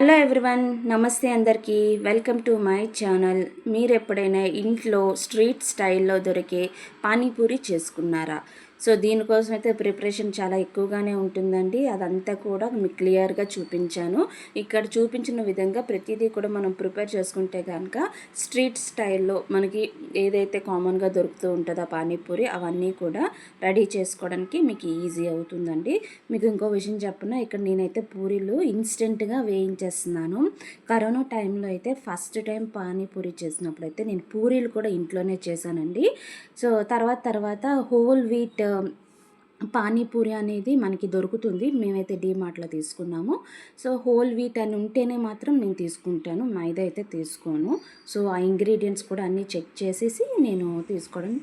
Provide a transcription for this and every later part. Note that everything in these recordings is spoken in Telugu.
హలో ఎవ్రీవన్, నమస్తే అందరికీ. Welcome to my channel. మీరు ఎప్పుడైనా ఇంట్లో స్ట్రీట్ స్టైల్లో దొరికే పానీపూరి చేసుకున్నారా? సో దీనికోసం అయితే ప్రిపరేషన్ చాలా ఎక్కువగానే ఉంటుందండి. అదంతా కూడా మీకు క్లియర్గా చూపించాను. ఇక్కడ చూపించిన విధంగా ప్రతిదీ కూడా మనం ప్రిపేర్ చేసుకుంటే కనుక స్ట్రీట్ స్టైల్లో మనకి ఏదైతే కామన్గా దొరుకుతూ ఉంటుందో పానీపూరి అవన్నీ కూడా రెడీ చేసుకోవడానికి మీకు ఈజీ అవుతుందండి. మీకు ఇంకో విషయం చెప్పిన, ఇక్కడ నేనైతే పూరీలు ఇన్స్టెంట్గా వేయించేస్తున్నాను. కరోనా టైంలో అయితే ఫస్ట్ టైం పానీపూరి చేసినప్పుడు అయితే నేను పూరీలు కూడా ఇంట్లోనే చేశానండి. సో తర్వాత హోల్ వీట్ పానీపూరి అనేది మనకి దొరుకుతుంది. మేమైతే డీమార్ట్లో తీసుకున్నాము. సో హోల్ వీట్ అని ఉంటేనే మాత్రం నేను తీసుకుంటాను, మైదా అయితే తీసుకోను. సో ఆ ఇంగ్రీడియంట్స్ కూడా అన్నీ చెక్ చేసేసి నేను తీసుకోవడం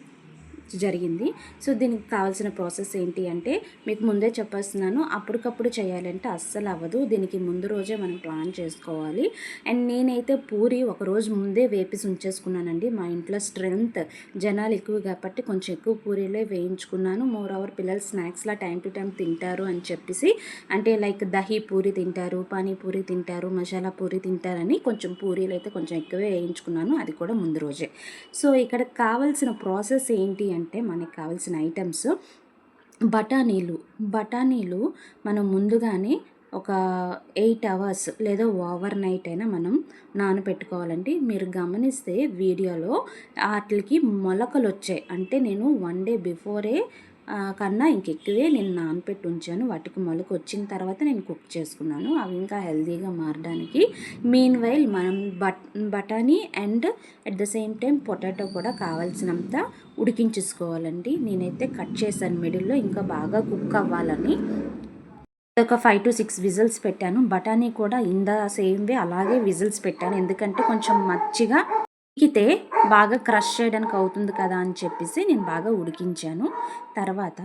జరిగింది. సో దీనికి కావాల్సిన ప్రాసెస్ ఏంటి అంటే మీకు ముందే చెప్పేస్తున్నాను, అప్పటికప్పుడు చేయాలంటే అస్సలు అవ్వదు. దీనికి ముందు రోజే మనం ప్లాన్ చేసుకోవాలి. అండ్ నేనైతే పూరి ఒక రోజు ముందే వేపేసి ఉంచేసుకున్నానండి. మా ఇంట్లో స్ట్రెంగ్త్ జనాలు ఎక్కువ కాబట్టి కొంచెం ఎక్కువ పూరీలే వేయించుకున్నాను. మోర్ ఓవర్ పిల్లలు స్నాక్స్లా టైం టు టైం తింటారు అని చెప్పేసి, అంటే లైక్ దహీ పూరి తింటారు, పానీపూరి తింటారు, మసాలా పూరి తింటారని కొంచెం పూరీలు అయితే కొంచెం ఎక్కువే వేయించుకున్నాను, అది కూడా ముందు రోజే. సో ఇక్కడ కావాల్సిన ప్రాసెస్ ఏంటి అంటే మనకి కావాల్సిన ఐటమ్స్ బఠానీలు మనం ముందుగానే ఒక 8 అవర్స్ లేదా ఓవర్ నైట్ అయినా మనం నానబెట్టుకోవాలండి. మీరు గమనిస్తే వీడియోలో వాటికి మొలకలు వచ్చాయి, అంటే నేను 1 డే బిఫోరే కన్నా ఇంకెక్కువే నేను నానపెట్టి ఉంచాను. వాటికి మొలక వచ్చిన తర్వాత నేను కుక్ చేసుకున్నాను, అవి ఇంకా హెల్తీగా మారడానికి. మీన్ వైల్ మనం బఠానీ and at the same time potato కూడా కావాల్సినంత ఉడికించేసుకోవాలండి. నేనైతే కట్ చేశాను మిడిల్లో, ఇంకా బాగా కుక్ అవ్వాలని. ఒక 5 to 6 విజిల్స్ పెట్టాను. బఠానీ కూడా సేమ్ వే అలాగే విజిల్స్ పెట్టాను, ఎందుకంటే కొంచెం మచ్చిగా ఉడికితే బాగా క్రష్ చేయడానికి అవుతుంది కదా అని చెప్పేసి నేను బాగా ఉడికించాను. తర్వాత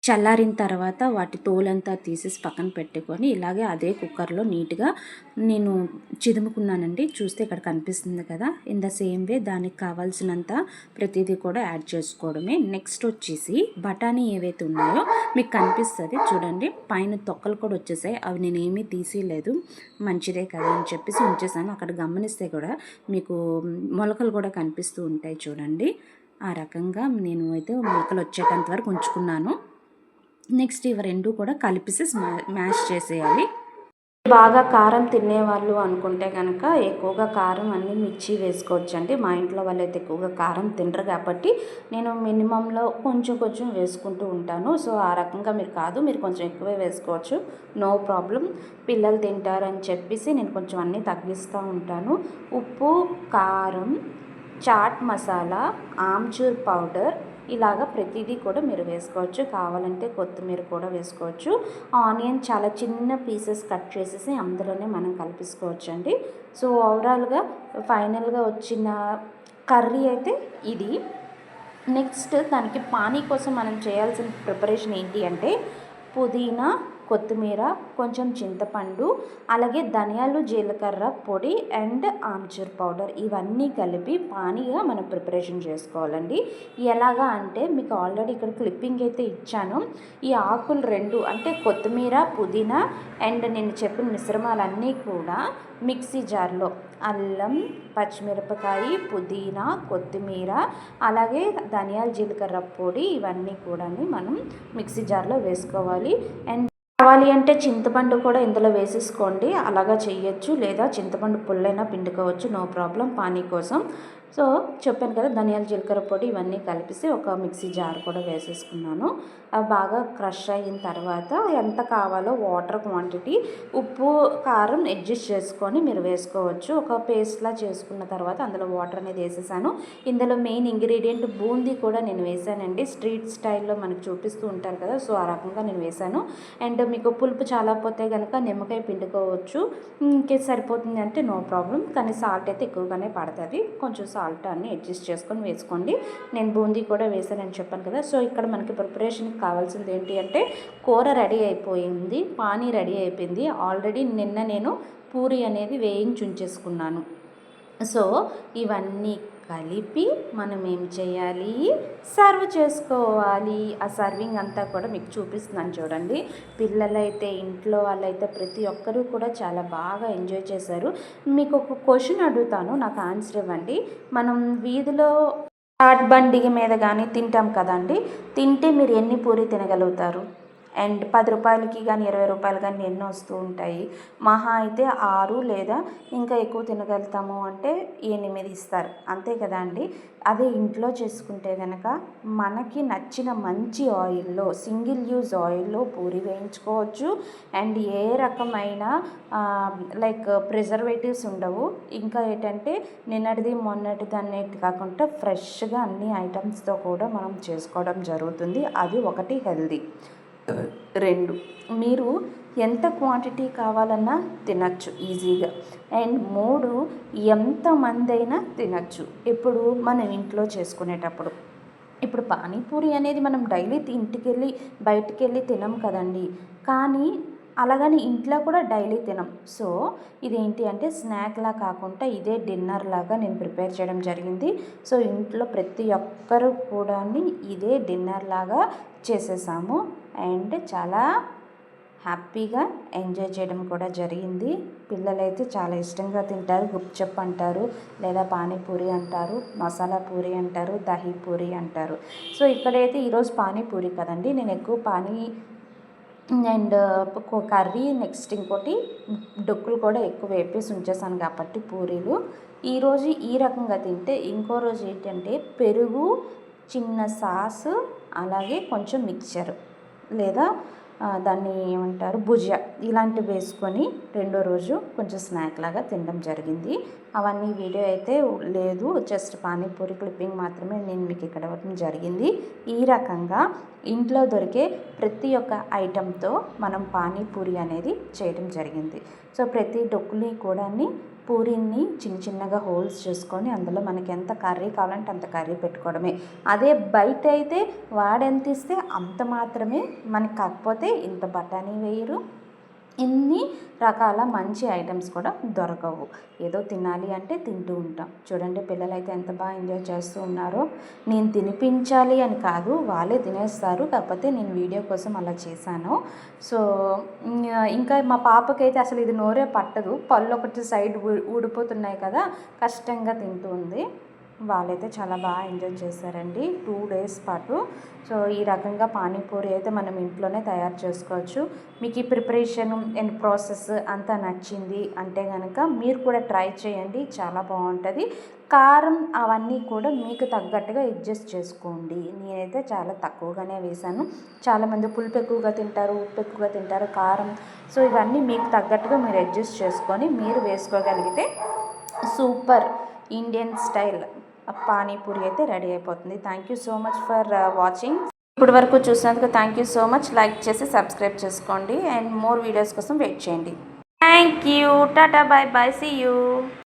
చల్లారిన తర్వాత వాటి తోలంతా తీసేసి పక్కన పెట్టుకొని ఇలాగే అదే కుక్కర్లో నీట్గా నేను చిదుముకున్నానండి. చూస్తే ఇక్కడ కనిపిస్తుంది కదా, ఇన్ ద సేమ్ వే దానికి కావాల్సినంత ప్రతిదీ కూడా యాడ్ చేసుకోవడమే. నెక్స్ట్ వచ్చేసి బఠానీ ఏవైతే ఉన్నాయో మీకు కనిపిస్తుంది చూడండి, పైన తొక్కలు కూడా వచ్చేసాయి, అవి నేనేమీ తీసేయలేదు, మంచిదే కదా అని చెప్పేసి ఉంచేసాను. అక్కడ గమనిస్తే కూడా మీకు మొలకలు కూడా కనిపిస్తూ ఉంటాయి చూడండి. ఆ రకంగా నేను అయితే మొలకలు వచ్చేటంత వరకు ఉంచుకున్నాను. నెక్స్ట్ ఇవి రెండు కూడా కలిపేసి మ్యాష్ చేసేయాలి. బాగా కారం తినేవాళ్ళు అనుకుంటే కనుక ఎక్కువగా కారం అన్నీ మిర్చి వేసుకోవచ్చు అండి. మా ఇంట్లో వాళ్ళు అయితే ఎక్కువగా కారం తినరు కాబట్టి నేను మినిమంలో కొంచెం వేసుకుంటూ ఉంటాను. సో ఆ రకంగా మీరు కాదు, మీరు కొంచెం ఎక్కువే వేసుకోవచ్చు, నో ప్రాబ్లం. పిల్లలు తింటారని చెప్పేసి నేను కొంచెం అన్నీ తగ్గిస్తూ ఉంటాను. ఉప్పు, కారం, చాట్ మసాలా, ఆమ్చూర్ పౌడర్, ఇలాగా ప్రతిదీ కూడా మీరు వేసుకోవచ్చు. కావాలంటే కొత్తిమీర కూడా వేసుకోవచ్చు. ఆనియన్ చాలా చిన్న పీసెస్ కట్ చేసేసి అందులోనే మనం కలిపేసుకోవచ్చు అండి. సో ఓవరాల్గా ఫైనల్గా వచ్చిన కర్రీ అయితే ఇది. నెక్స్ట్ దానికి పానీ కోసం మనం చేయాల్సిన ప్రిపరేషన్ ఏంటి అంటే పుదీనా, కొత్తిమీర, కొంచెం చింతపండు, అలాగే ధనియాలు, జీలకర్ర పొడి అండ్ ఆమ్చూర్ పౌడర్, ఇవన్నీ కలిపి పానీగా మనం ప్రిపరేషన్ చేసుకోవాలండి. ఎలాగా అంటే మీకు ఆల్రెడీ ఇక్కడ క్లిప్పింగ్ అయితే ఇచ్చాను. ఈ ఆకులు రెండు అంటే కొత్తిమీర, పుదీనా అండ్ నేను చెప్పిన మిశ్రమాలన్నీ కూడా మిక్సీ జార్లో అల్లం, పచ్చిమిరపకాయ, పుదీనా, కొత్తిమీర, అలాగే ధనియాల జీలకర్ర పొడి, ఇవన్నీ కూడా మనం మిక్సీ జార్లో వేసుకోవాలి. అండ్ కావాలి అంటే చింతపండు కూడా ఇందులో వేసేసుకోండి, అలాగా చేయొచ్చు, లేదా చింతపండు పుల్లైనా పిండుకోవచ్చు, నో ప్రాబ్లం పానీ కోసం. సో చెప్పాను కదా, ధనియాల జీలకర్ర పొడి ఇవన్నీ కలిపేసి ఒక మిక్సీ జార్ కూడా వేసేసుకున్నాను. అవి బాగా క్రష్ అయిన తర్వాత ఎంత కావాలో వాటర్ క్వాంటిటీ, ఉప్పు, కారం అడ్జస్ట్ చేసుకొని మీరు వేసుకోవచ్చు. ఒక పేస్ట్లా చేసుకున్న తర్వాత అందులో వాటర్ అనేది వేసేసాను. ఇందులో మెయిన్ ఇంగ్రీడియంట్ బూందీ కూడా నేను వేసానండి. స్ట్రీట్ స్టైల్లో మనకు చూపిస్తూ ఉంటారు కదా, సో ఆ రకంగా నేను వేసాను. అండ్ మీకు పులుపు చాలా పోతే కనుక నిమ్మకాయ పిండుకోవచ్చు, ఇంకేది సరిపోతుంది అంటే నో ప్రాబ్లం, కానీ సాల్ట్ అయితే ఎక్కువగానే పడుతుంది, కొంచెం సాల్ట్ అన్ని అడ్జస్ట్ చేసుకొని వేసుకోండి. నేను బూందీ కూడా వేసానని చెప్పాను కదా. సో ఇక్కడ మనకి ప్రిపరేషన్కి కావాల్సింది ఏంటి అంటే కూర రెడీ అయిపోయింది, పానీ రెడీ అయిపోయింది. ఆల్రెడీ నిన్న నేను పూరి అనేది వేయించి ఉంచేసుకున్నాను. సో ఇవన్నీ కలిపి మనం ఏం చేయాలి, సర్వ్ చేసుకోవాలి. ఆ సర్వింగ్ అంతా కూడా మీకు చూపిస్తున్నాను చూడండి. పిల్లలైతే ఇంట్లో వాళ్ళైతే ప్రతి ఒక్కరూ కూడా చాలా బాగా ఎంజాయ్ చేశారు. మీకు ఒక క్వశ్చన్ అడుగుతాను, నాకు ఆన్సర్ ఇవ్వండి. మనం వీధిలో చాట్ బండి మీద కానీ తింటాం కదండి, తింటే మీరు ఎన్ని పూరి తినగలుగుతారు? అండ్ 10 రూపాయలకి కానీ 20 రూపాయలు కానీ ఎన్నో వస్తూ ఉంటాయి. మహా అయితే 6 లేదా ఇంకా ఎక్కువ తినగలుగుతాము అంటే 8 ఇస్తారు, అంతే కదా అండి. అదే ఇంట్లో చేసుకుంటే కనుక మనకి నచ్చిన మంచి ఆయిల్లో, సింగిల్ యూజ్ ఆయిల్లో పూరి వేయించుకోవచ్చు. అండ్ ఏ రకమైన లైక్ ప్రిజర్వేటివ్స్ ఉండవు. ఇంకా ఏంటంటే నిన్నటిది మొన్నటిది అన్నిటి కాకుండా ఫ్రెష్గా అన్ని ఐటమ్స్తో కూడా మనం చేసుకోవడం జరుగుతుంది. అది ఒకటి హెల్దీ. 2, మీరు ఎంత క్వాంటిటీ కావాలన్నా తినచ్చు ఈజీగా. అండ్ 3, ఎంతమంది అయినా తినచ్చు ఇప్పుడు మనం ఇంట్లో చేసుకునేటప్పుడు. ఇప్పుడు పానీపూరి అనేది మనం డైలీ ఇంటికెళ్ళి బయటికి వెళ్ళి తినం కదండి, కానీ అలాగని ఇంట్లో కూడా డైలీ తినం. సో ఇదేంటి అంటే స్నాక్లా కాకుండా ఇదే డిన్నర్ లాగా నేను ప్రిపేర్ చేయడం జరిగింది. సో ఇంట్లో ప్రతి ఒక్కరు కూడా ఇదే డిన్నర్ లాగా చేసేసాము. అండ్ చాలా హ్యాపీగా ఎంజాయ్ చేయడం కూడా జరిగింది. పిల్లలైతే చాలా ఇష్టంగా తింటారు. గుప్చప్ అంటారు, లేదా పానీపూరి అంటారు, మసాలా పూరి అంటారు, దహీ పూరి అంటారు. సో ఇక్కడైతే ఈరోజు పానీపూరి కదండి, నేను ఎక్కువ అండ్ కర్రీ, నెక్స్ట్ ఇంకోటి డొక్కులు కూడా ఎక్కువ వేపేసి ఉంచేసాను కాబట్టి పూరీలు. ఈరోజు ఈ రకంగా తింటే ఇంకో రోజు ఏంటంటే పెరుగు, చిన్న సాసు, అలాగే కొంచెం మిక్చర్ లేదా దాన్ని ఏమంటారు భుజియా, ఇలాంటివి వేసుకొని రెండో రోజు కొంచెం స్నాక్ లాగా తినడం జరిగింది. అవన్నీ వీడియో అయితే లేదు, జస్ట్ పానీపూరి క్లిప్పింగ్ మాత్రమే నేను మీకు ఇక్కడ ఇవ్వడం జరిగింది. ఈ రకంగా ఇంట్లో దొరికే ప్రతి ఒక్క ఐటెంతో మనం పానీపూరి అనేది చేయడం జరిగింది. సో ప్రతి డొక్కుని కూడా పూరీని చిన్న చిన్నగా హోల్స్ చేసుకొని అందులో మనకి ఎంత కర్రీ కావాలంటే అంత కర్రీ పెట్టుకోవడమే. అదే బయట అయితే వాడెంత ఇస్తే అంత మాత్రమే మనకి, కాకపోతే ఇంత బఠానీ వేయరు, ఇన్ని రకాల మంచి ఐటమ్స్ కూడా దొరకవు. ఏదో తినాలి అంటే తింటూ ఉంటాం. చూడండి పిల్లలు అయితే ఎంత బాగా ఎంజాయ్ చేస్తూ ఉన్నారో. నేను తినిపించాలి అని కాదు, వాళ్ళే తినేస్తారు, కాకపోతే నేను వీడియో కోసం అలా చేశాను. సో ఇంకా మా పాపకైతే అసలు ఇది నోరే పట్టదు, పళ్ళు ఒకటి సైడ్ ఊడిపోతున్నాయి కదా, కష్టంగా తింటూ ఉంది. వాళ్ళైతే చాలా బాగా ఎంజాయ్ చేశారండి 2 డేస్ పాటు. సో ఈ రకంగా పానీపూరి అయితే మనం ఇంట్లోనే తయారు చేసుకోవచ్చు. మీకు ఈ ప్రిపరేషన్ అండ్ ప్రాసెస్ అంతా నచ్చింది అంటే కనుక మీరు కూడా ట్రై చేయండి, చాలా బాగుంటుంది. కారం అవన్నీ కూడా మీకు తగ్గట్టుగా అడ్జస్ట్ చేసుకోండి. నేనైతే చాలా తక్కువగానే వేశాను. చాలామంది పులుపు ఎక్కువగా తింటారు, ఉప్పు ఎక్కువగా తింటారు, కారం. సో ఇవన్నీ మీకు తగ్గట్టుగా మీరు అడ్జస్ట్ చేసుకొని మీరు వేసుకోగలిగితే సూపర్ ఇండియన్ స్టైల్ పానీపూరి అయితే రెడీ అయిపోతుంది. Thank you so much for watching. ఇప్పటి వరకు చూసినందుకు thank you so much. Like చేసి సబ్స్క్రైబ్ చేసుకోండి అండ్ మోర్ వీడియోస్ కోసం వెయిట్ చేయండి. Thank you. Tata, bye bye, see you.